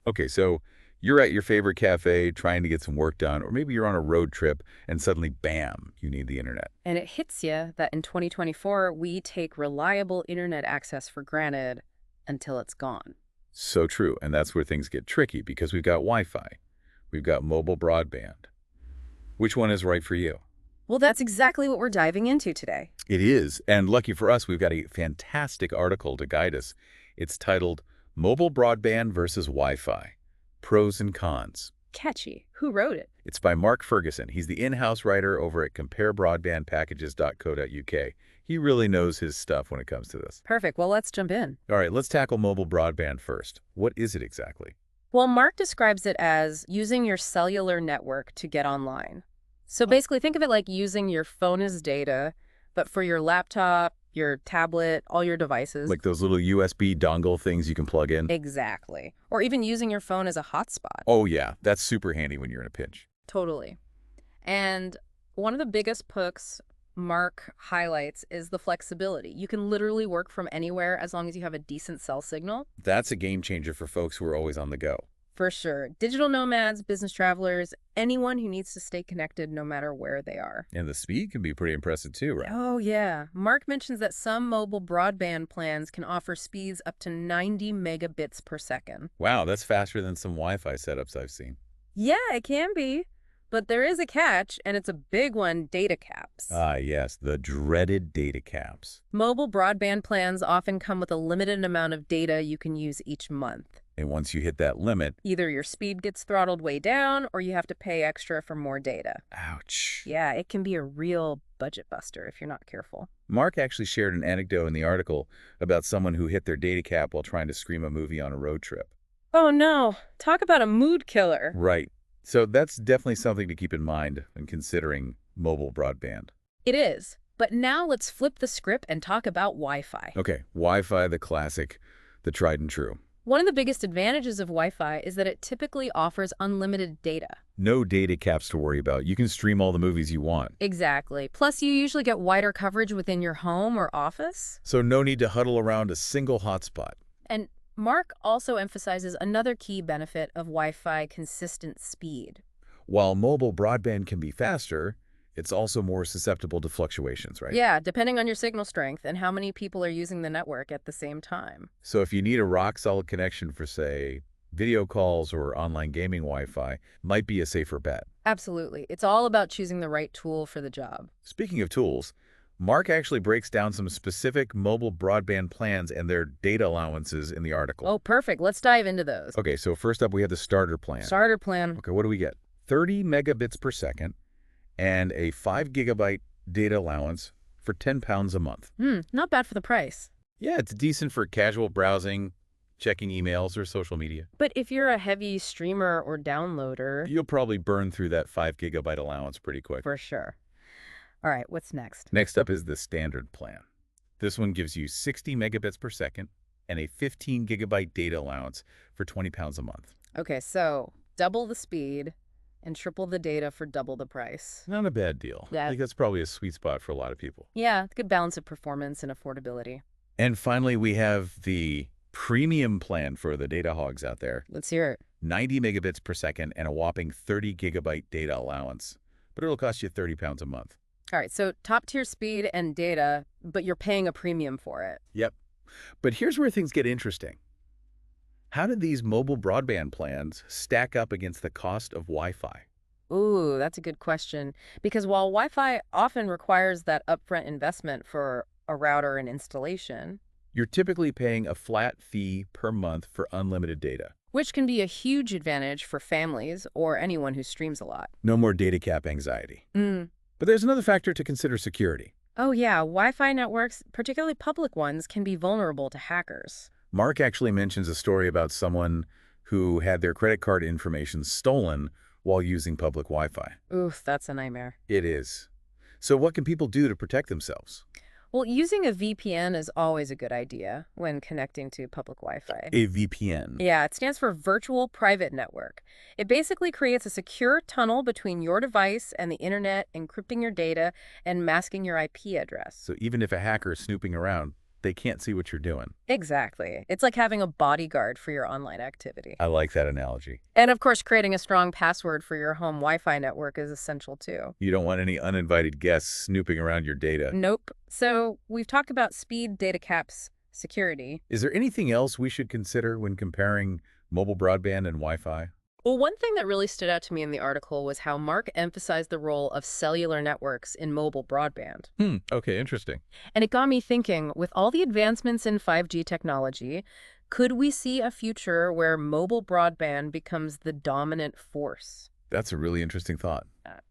Okay, so you're at your favorite cafe trying to get some work done, or maybe you're on a road trip and suddenly, bam, you need the internet. And it hits you that in 2024, we take reliable internet access for granted until it's gone. So true, and that's where things get tricky because we've got Wi-Fi, we've got mobile broadband. Which one is right for you? Well, that's exactly what we're diving into today. It is, and lucky for us, we've got a fantastic article to guide us. It's titled Mobile Broadband versus Wi-Fi, Pros and Cons. Catchy. Who wrote it? It's by Mark Ferguson. He's the in-house writer over at comparebroadbandpackages.co.uk. He really knows his stuff when it comes to this. Perfect. Well, let's jump in. All right, let's tackle mobile broadband first. What is it exactly? Well, Mark describes it as using your cellular network to get online. So basically, think of it like using your phone as data, but for your laptop, your tablet, all your devices. Like those little USB dongle things you can plug in? Exactly. Or even using your phone as a hotspot. Oh yeah, that's super handy when you're in a pinch. Totally. And one of the biggest perks Mark highlights is the flexibility. You can literally work from anywhere as long as you have a decent cell signal. That's a game changer for folks who are always on the go. For sure. Digital nomads, business travelers, anyone who needs to stay connected no matter where they are. And the speed can be pretty impressive too, right? Oh, yeah. Mark mentions that some mobile broadband plans can offer speeds up to 90 megabits per second. Wow, that's faster than some Wi-Fi setups I've seen. Yeah, it can be. But there is a catch, and it's a big one: data caps. Ah, yes, the dreaded data caps. Mobile broadband plans often come with a limited amount of data you can use each month. And once you hit that limit, Either your speed gets throttled way down, or you have to pay extra for more data. ouch. Yeah, it can be a real budget buster if you're not careful. Mark actually shared an anecdote in the article about someone who hit their data cap while trying to stream a movie on a road trip. Oh no, talk about a mood killer. Right. So that's definitely something to keep in mind when considering mobile broadband. It is. But now let's flip the script and talk about Wi-Fi. Okay, Wi-Fi, the classic, the tried and true. One of the biggest advantages of Wi-Fi is that it typically offers unlimited data. No data caps to worry about. You can stream all the movies you want. Exactly. Plus, you usually get wider coverage within your home or office. So no need to huddle around a single hotspot. And Mark also emphasizes another key benefit of Wi-Fi: consistent speed. While mobile broadband can be faster, it's also more susceptible to fluctuations, right? Yeah, depending on your signal strength and how many people are using the network at the same time. So if you need a rock-solid connection for, say, video calls or online gaming Wi-Fi, might be a safer bet. Absolutely. It's all about choosing the right tool for the job. Speaking of tools, Mark actually breaks down some specific mobile broadband plans and their data allowances in the article. Oh, perfect. Let's dive into those. Okay, so first up we have the starter plan. Starter plan. Okay, what do we get? 30 megabits per second and a 5 gigabyte data allowance for £10 a month. Not bad for the price. Yeah, it's decent for casual browsing, checking emails, or social media. But if you're a heavy streamer or downloader, You'll probably burn through that 5 gigabyte allowance pretty quick. for sure. All right, what's next? Next up is the standard plan. This one gives you 60 megabits per second and a 15 gigabyte data allowance for £20 a month. Okay, so double the speed and triple the data for double the price. Not a bad deal. Yeah. I think that's probably a sweet spot for a lot of people. Yeah, good balance of performance and affordability. And finally, we have the premium plan for the data hogs out there. Let's hear it. 90 megabits per second and a whopping 30 gigabyte data allowance. But it'll cost you £30 a month. All right, so top tier speed and data, but you're paying a premium for it. Yep. But here's where things get interesting. How do these mobile broadband plans stack up against the cost of Wi-Fi? Ooh, that's a good question. Because while Wi-Fi often requires that upfront investment for a router and installation, You're typically paying a flat fee per month for unlimited data. which can be a huge advantage for families or anyone who streams a lot. No more data cap anxiety. But there's another factor to consider: security. Oh yeah, Wi-Fi networks, particularly public ones, can be vulnerable to hackers. Mark actually mentions a story about someone who had their credit card information stolen while using public Wi-Fi. Oof, that's a nightmare. It is. So what can people do to protect themselves? Well, using a VPN is always a good idea when connecting to public Wi-Fi. A VPN. Yeah, it stands for Virtual Private Network. It basically creates a secure tunnel between your device and the internet, encrypting your data and masking your IP address. So even if a hacker is snooping around, they can't see what you're doing. Exactly. It's like having a bodyguard for your online activity. I like that analogy. And of course, creating a strong password for your home Wi-Fi network is essential too. You don't want any uninvited guests snooping around your data. Nope. So we've talked about speed, data caps, security. Is there anything else we should consider when comparing mobile broadband and Wi-Fi? Well, one thing that really stood out to me in the article was how Mark emphasized the role of cellular networks in mobile broadband. Okay, interesting. And it got me thinking, with all the advancements in 5G technology, could we see a future where mobile broadband becomes the dominant force? That's a really interesting thought.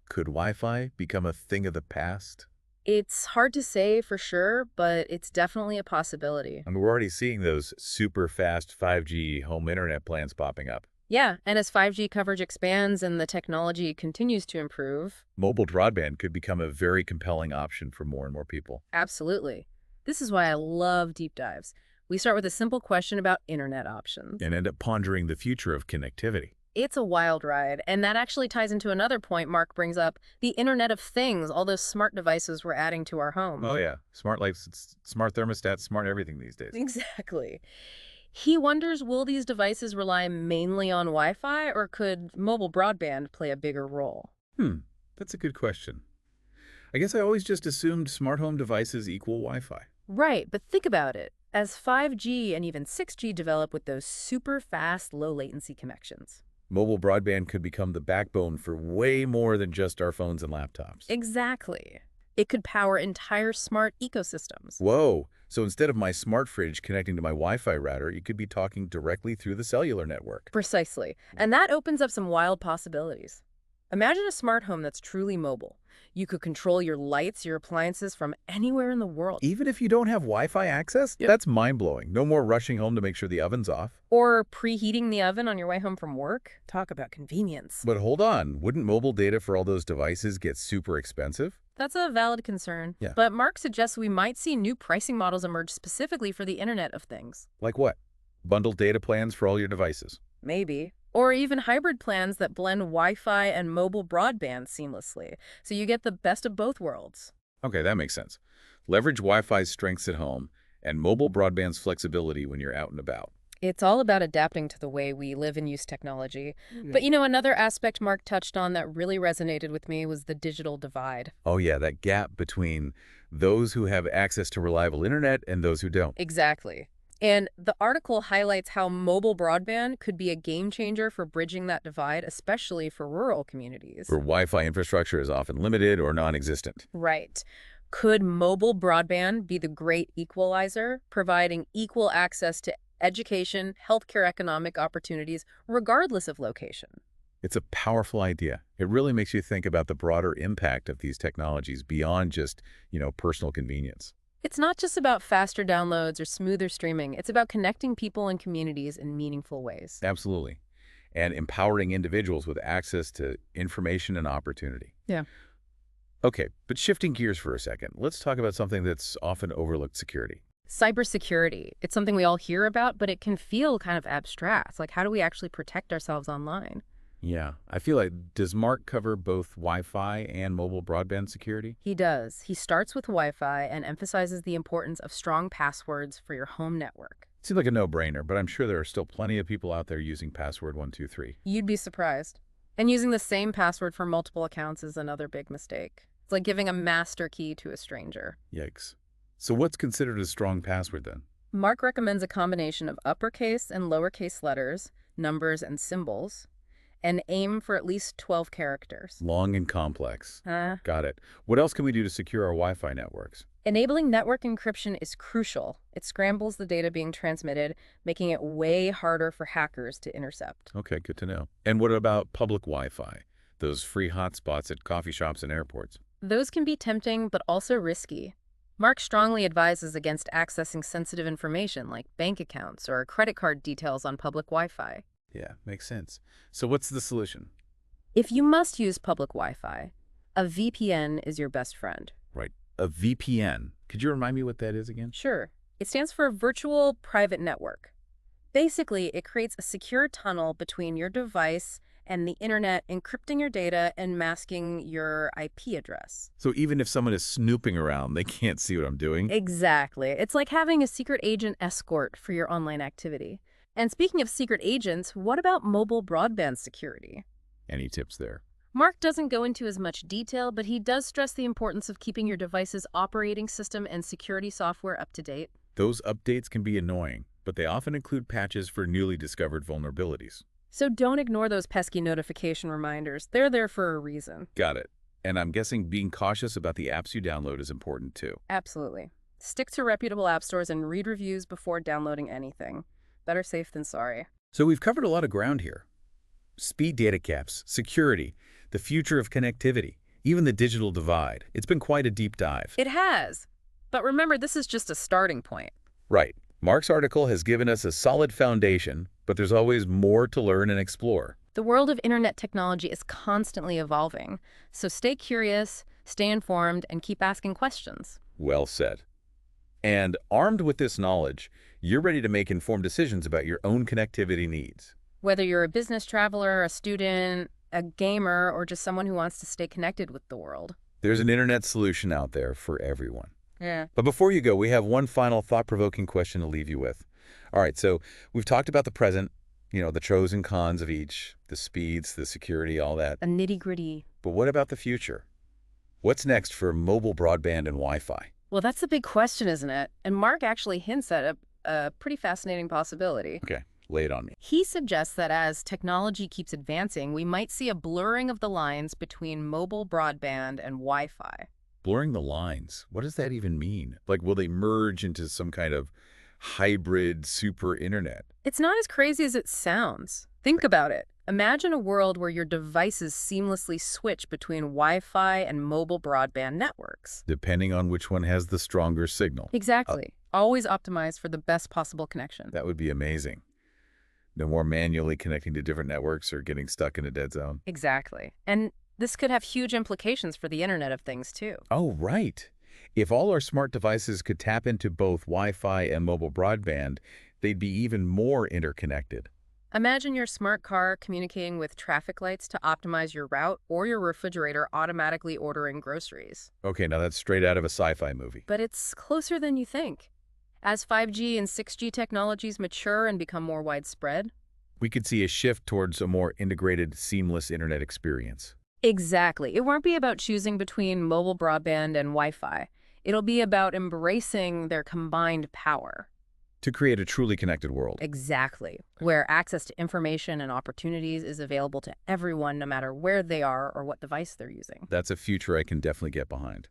Could Wi-Fi become a thing of the past? It's hard to say for sure, but it's definitely a possibility. I mean, we're already seeing those super fast 5G home internet plans popping up. Yeah, and as 5G coverage expands and the technology continues to improve, Mobile broadband could become a very compelling option for more and more people. absolutely. This is why I love deep dives. We start with a simple question about internet options. And end up pondering the future of connectivity. It's a wild ride, and that actually ties into another point Mark brings up, the Internet of Things, all those smart devices we're adding to our home. Oh yeah, smart lights, smart thermostats, smart everything these days. Exactly. He wonders, will these devices rely mainly on Wi-Fi, or could mobile broadband play a bigger role? That's a good question. I guess I always just assumed smart home devices equal Wi-Fi. Right, but think about it. As 5G and even 6G develop with those super fast, low latency connections. Mobile broadband could become the backbone for way more than just our phones and laptops. Exactly. It could power entire smart ecosystems. Whoa, so instead of my smart fridge connecting to my Wi-Fi router, you could be talking directly through the cellular network. Precisely. And that opens up some wild possibilities. Imagine a smart home that's truly mobile. You could control your lights, your appliances from anywhere in the world. Even if you don't have Wi-Fi access? Yep. That's mind-blowing. No more rushing home to make sure the oven's off. Or preheating the oven on your way home from work. Talk about convenience. But hold on, wouldn't mobile data for all those devices get super expensive? That's a valid concern. Yeah. But Mark suggests we might see new pricing models emerge specifically for the Internet of Things. Like what? Bundled data plans for all your devices. Maybe. Or even hybrid plans that blend Wi-Fi and mobile broadband seamlessly, so you get the best of both worlds. Okay, that makes sense. Leverage Wi-Fi's strengths at home and mobile broadband's flexibility when you're out and about. It's all about adapting to the way we live and use technology. But another aspect Mark touched on that really resonated with me was the digital divide. Oh yeah, that gap between those who have access to reliable internet and those who don't. Exactly. And the article highlights how mobile broadband could be a game changer for bridging that divide, especially for rural communities. Where Wi-Fi infrastructure is often limited or non-existent. Right. Could mobile broadband be the great equalizer, providing equal access to education, healthcare, economic opportunities, regardless of location? It's a powerful idea. It really makes you think about the broader impact of these technologies beyond just, personal convenience. It's not just about faster downloads or smoother streaming. It's about connecting people and communities in meaningful ways. Absolutely. And empowering individuals with access to information and opportunity. Yeah. Okay, but shifting gears for a second, let's talk about something that's often overlooked: security. Cybersecurity. It's something we all hear about, but it can feel kind of abstract. Like, how do we actually protect ourselves online? Yeah, I feel like, does Mark cover both Wi-Fi and mobile broadband security? He does. He starts with Wi-Fi and emphasizes the importance of strong passwords for your home network. Seems like a no-brainer, but I'm sure there are still plenty of people out there using password 123. You'd be surprised. And using the same password for multiple accounts is another big mistake. It's like giving a master key to a stranger. Yikes. So what's considered a strong password then? Mark recommends a combination of uppercase and lowercase letters, numbers, and symbols, and aim for at least 12 characters. Long and complex. Got it. What else can we do to secure our Wi-Fi networks? Enabling network encryption is crucial. It scrambles the data being transmitted, making it way harder for hackers to intercept. Okay, good to know. And what about public Wi-Fi? Those free hotspots at coffee shops and airports? Those can be tempting, but also risky. Mark strongly advises against accessing sensitive information like bank accounts or credit card details on public Wi-Fi. Yeah, makes sense. So what's the solution? If you must use public Wi-Fi, a VPN is your best friend. Right. A VPN. Could you remind me what that is again? Sure. It stands for Virtual Private Network. Basically, it creates a secure tunnel between your device and the internet encrypting your data and masking your IP address. So even if someone is snooping around, they can't see what I'm doing? Exactly. It's like having a secret agent escort for your online activity. And speaking of secret agents, what about mobile broadband security? Any tips there? Mark doesn't go into as much detail, but he does stress the importance of keeping your device's operating system and security software up to date. Those updates can be annoying, but they often include patches for newly discovered vulnerabilities. So don't ignore those pesky notification reminders. They're there for a reason. Got it. And I'm guessing being cautious about the apps you download is important too. Absolutely. Stick to reputable app stores and read reviews before downloading anything. Better safe than sorry. So we've covered a lot of ground here. Speed data caps, security, the future of connectivity, even the digital divide. It's been quite a deep dive. It has. But remember, this is just a starting point. Right. Mark's article has given us a solid foundation, but there's always more to learn and explore. The world of internet technology is constantly evolving, so stay curious, stay informed, and keep asking questions. Well said. And armed with this knowledge, you're ready to make informed decisions about your own connectivity needs. Whether you're a business traveler, a student, a gamer, or just someone who wants to stay connected with the world. There's an internet solution out there for everyone. Yeah. But before you go, we have one final thought-provoking question to leave you with. All right, so we've talked about the present, the pros and cons of each, the speeds, the security, all that. A nitty-gritty. But what about the future? What's next for mobile broadband and Wi-Fi? Well, that's the big question, isn't it? And Mark actually hints at a pretty fascinating possibility. Okay, lay it on me. He suggests that as technology keeps advancing, we might see a blurring of the lines between mobile broadband and Wi-Fi. Blurring the lines, what does that even mean? Like, will they merge into some kind of hybrid super internet? It's not as crazy as it sounds. Think about it. Imagine a world where your devices seamlessly switch between Wi-Fi and mobile broadband networks. Depending on which one has the stronger signal. Exactly. Always optimized for the best possible connection. That would be amazing. No more manually connecting to different networks or getting stuck in a dead zone. Exactly. And this could have huge implications for the Internet of Things, too. Oh, right. If all our smart devices could tap into both Wi-Fi and mobile broadband, they'd be even more interconnected. Imagine your smart car communicating with traffic lights to optimize your route, or your refrigerator automatically ordering groceries. Okay, now that's straight out of a sci-fi movie. But it's closer than you think. As 5G and 6G technologies mature and become more widespread, We could see a shift towards a more integrated, seamless internet experience. exactly. It won't be about choosing between mobile broadband and Wi-Fi. It'll be about embracing their combined power. To create a truly connected world. Exactly. Where access to information and opportunities is available to everyone, no matter where they are or what device they're using. That's a future I can definitely get behind.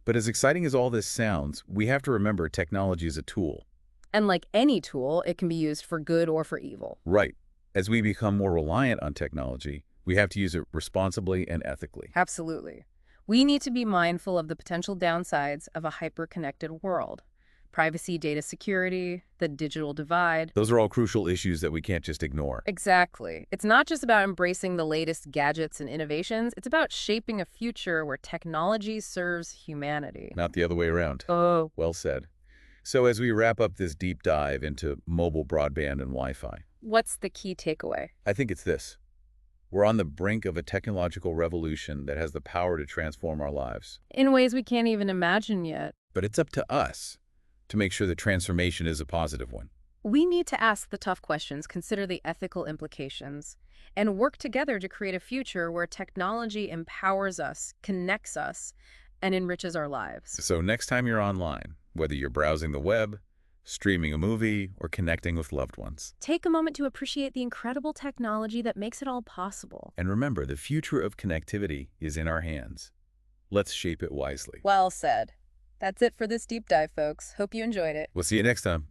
But as exciting as all this sounds, we have to remember technology is a tool. And like any tool, it can be used for good or for evil. Right. As we become more reliant on technology, we have to use it responsibly and ethically. Absolutely. We need to be mindful of the potential downsides of a hyper-connected world. Privacy, data security, the digital divide. Those are all crucial issues that we can't just ignore. Exactly. It's not just about embracing the latest gadgets and innovations. It's about shaping a future where technology serves humanity. Not the other way around. Oh. Well said. So as we wrap up this deep dive into mobile broadband and Wi-Fi, What's the key takeaway? I think it's this. We're on the brink of a technological revolution that has the power to transform our lives. In ways we can't even imagine yet. But it's up to us to make sure the transformation is a positive one. We need to ask the tough questions, consider the ethical implications, and work together to create a future where technology empowers us, connects us, and enriches our lives. So next time you're online, whether you're browsing the web, streaming a movie, or connecting with loved ones, Take a moment to appreciate the incredible technology that makes it all possible. and remember, the future of connectivity is in our hands. Let's shape it wisely. Well said. That's it for this deep dive, folks. Hope you enjoyed it. We'll see you next time.